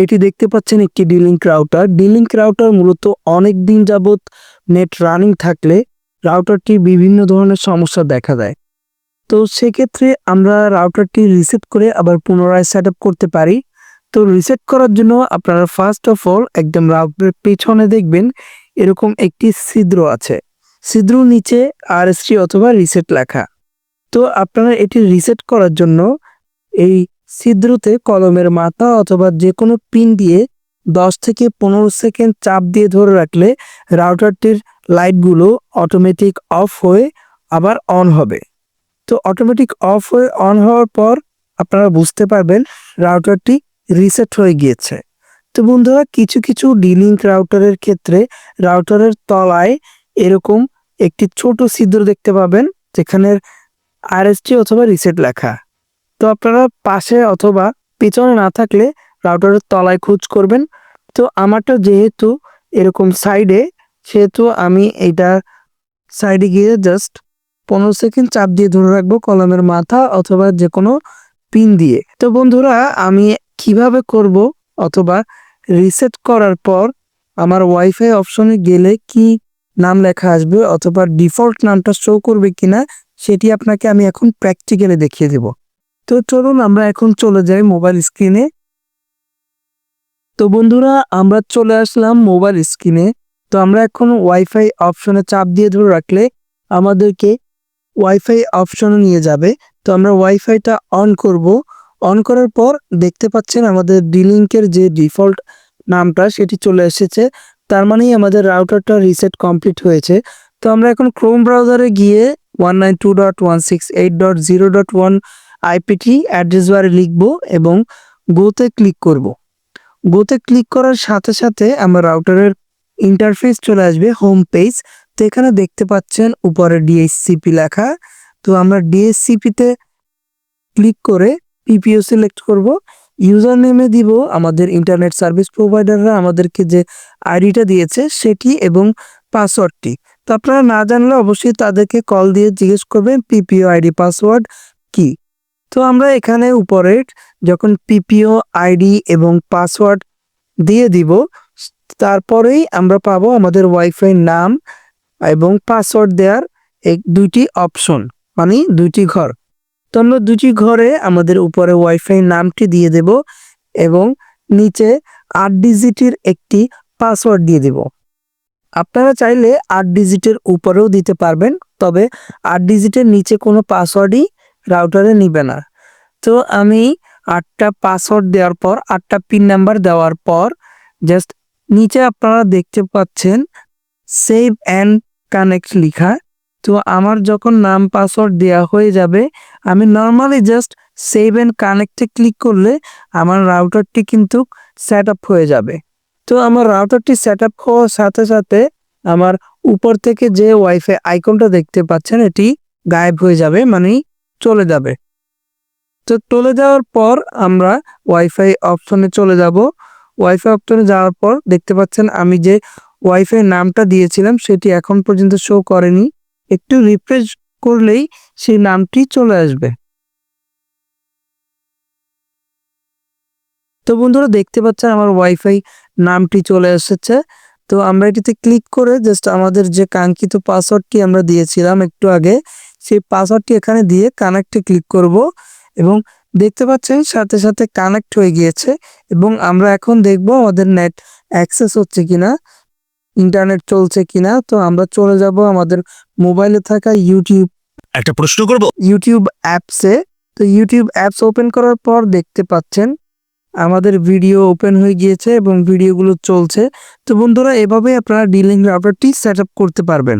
এটি দেখতে পাচ্ছেন একটি ডি-লিঙ্ক রাউটার। ডি-লিঙ্ক রাউটার মূলত অনেক দিন যাবত নেট রানিং থাকলে রাউটারটি বিভিন্ন ধরনের সমস্যা দেখা দেয়। তো সেক্ষেত্রে আমরা রাউটারটি রিসেট করে আবার পুনরায় সেটআপ করতে পারি। তো রিসেট করার জন্য আপনারা ফার্স্ট অফ অল একদম রাউটারের পেছনে দেখবেন এরকম একটি ছিদ্র আছে। ছিদ্রর নিচে RST অথবা রিসেট লেখা। তো আপনারা এটি রিসেট করার জন্য এই ছিদ্রতে কলমের মাথা অথবা যেকোনো পিন দিয়ে 10 থেকে 15 সেকেন্ড চাপ দিয়ে ধরে রাখলে রাউটারটির লাইটগুলো অটোমেটিক অফ হয়ে আবার অন হবে। তো অটোমেটিক অফ হয়ে অন হওয়ার পর আপনারা বুঝতে পারবেন রাউটারটি রিসেট হয়ে গিয়েছে। তো বন্ধুরা, কিছু ডি-লিঙ্ক রাউটারের ক্ষেত্রে রাউটারের তলায় এরকম একটি ছোট ছিদ্র দেখতে পাবেন যেখানে RST অথবা রিসেট লেখা। তো আপনারা পাশে অথবা পিছনে না থাকলে রাউটারের তলায় খোঁজ করবেন। তো আমারটা যেহেতু এরকম সাইডে, সেহেতু আমি এইটা সাইডে গিয়ে জাস্ট 15 সেকেন্ড চাপ দিয়ে ধরে রাখবো কলমের মাথা অথবা যে কোনো পিন দিয়ে। তো বন্ধুরা, আমি কিভাবে করব অথবা রিসেট করার পর আমার ওয়াইফাই অপশনে গেলে কি নাম লেখা আসবে অথবা ডিফল্ট নামটা শো করবে কিনা সেটি আপনাকে আমি এখন প্র্যাকটিক্যালি দেখিয়ে দেব। তো চলুন আমরা এখন চলে যাই মোবাইল স্ক্রিনে। তো বন্ধুরা, আমরা চলে আসলাম মোবাইল স্ক্রিনে। তো আমরা এখন ওয়াইফাই অপশনে চাপ দিয়ে ধরে রাখলে আমাদেরকে ওয়াইফাই অপশনে নিয়ে যাবে। তো আমরা ওয়াইফাইটা অন করব। অন করার পর দেখতে পাচ্ছেন আমাদের ডি-লিঙ্কের যে ডিফল্ট নামটা সেটি চলে এসেছে। তার মানেই আমাদের রাউটারটা রিসেট কমপ্লিট হয়েছে। তো আমরা এখন ক্রোম ব্রাউজারে গিয়ে 192.168.0.1 আইপিটি অ্যাড্রেস বারে লিখব এবং গোতে ক্লিক করব। গোতে ক্লিক করার সাথে সাথে আমার রাউটারের ইন্টারফেস চলে আসবে, হোম পেজ। তো এখানে দেখতে পাচ্ছেন উপরে ডিএইচসিপি লেখা। তো আমরা ডিএইচসিপিতে ক্লিক করে পিপিও সিলেক্ট করব। ইউজার নেমে দিব আমাদের ইন্টারনেট সার্ভিস প্রোভাইডাররা আমাদেরকে যে আইডিটা দিয়েছে সেটি এবং পাসওয়ার্ডটি। তো আপনারা না জানলে অবশ্যই তাদেরকে কল দিয়ে জিজ্ঞেস করবেন পিপিও আইডি পাসওয়ার্ড কি। তো আমরা এখানে উপরে যখন পিপিও আইডি এবং পাসওয়ার্ড দিয়ে দিব, তারপরেই আমরা পাবো আমাদের ওয়াইফাই নাম এবং পাসওয়ার্ড দেওয়ার দুইটি অপশন, মানে দুইটি ঘর। তো আমরা দুটি ঘরে আমাদের উপরে ওয়াইফাই নামটি দিয়ে দেব এবং নিচে 8 ডিজিটের একটি পাসওয়ার্ড দিয়ে দেব। আপনারা চাইলে 8 ডিজিটের উপরেও দিতে পারবেন, তবে 8 ডিজিটের নিচে কোনো পাসওয়ার্ডই রাউটারে নিবে না। তো আমি 8টা পাসওয়ার্ড দেওয়ার পর 8টা পিন নাম্বার দেওয়ার পর জাস্ট নিচে আপনারা দেখতে পাচ্ছেন সেভ অ্যান্ড কানেক্ট লেখা। তো আমার যখন নাম পাসওয়ার্ড দেওয়া হয়ে যাবে, আমি নর্মালি জাস্ট সেভ অ্যান্ড কানেক্টে ক্লিক করলে আমার রাউটারটি কিন্তু সেট আপ হয়ে যাবে। তো আমার রাউটারটি সেট আপ হওয়ার সাথে সাথে আমার উপর থেকে যে ওয়াইফাই আইকনটা দেখতে পাচ্ছেন এটি গায়েব হয়ে যাবে, মানে চলে যাবে। তো চলে যাওয়ার পর আমরা ওয়াইফাই অপশনে চলে যাব। ওয়াইফাই অপশনে যাওয়ার পর দেখতে পাচ্ছেন আমি যে ওয়াইফাই নামটা দিয়েছিলাম সেটি এখন পর্যন্ত শো করেনি। একটু রিফ্রেশ করলেই সেই নামটি চলে আসবে। তো বন্ধুরা, দেখতে পাচ্ছেন আমার ওয়াইফাই নামটি চলে এসেছে। তো আমরা এটিতে ক্লিক করে জাস্ট আমাদের যে কাঙ্ক্ষিত পাসওয়ার্ডটি আমরা দিয়েছিলাম একটু আগে, সেই পাসওয়ার্ডটি এখানে দিয়ে কানেক্টে ক্লিক করব এবং দেখতে পাচ্ছেন সাথে সাথে কানেক্ট হয়ে গিয়েছে। এবং আমরা এখন দেখব আমাদের নেট অ্যাক্সেস হচ্ছে কিনা, ইন্টারনেট চলছে কিনা। তো আমরা চলে যাব আমাদের মোবাইলে থাকা একটা প্রশ্ন করব ইউটিউব অ্যাপসে। তো ইউটিউব অ্যাপস ওপেন করার পর দেখতে পাচ্ছেন আমাদের ভিডিও ওপেন হয়ে গিয়েছে এবং ভিডিওগুলো চলছে। তো বন্ধুরা, এভাবে আপনারা ডি-লিঙ্ক রাউটারটি সেট আপ করতে পারবেন।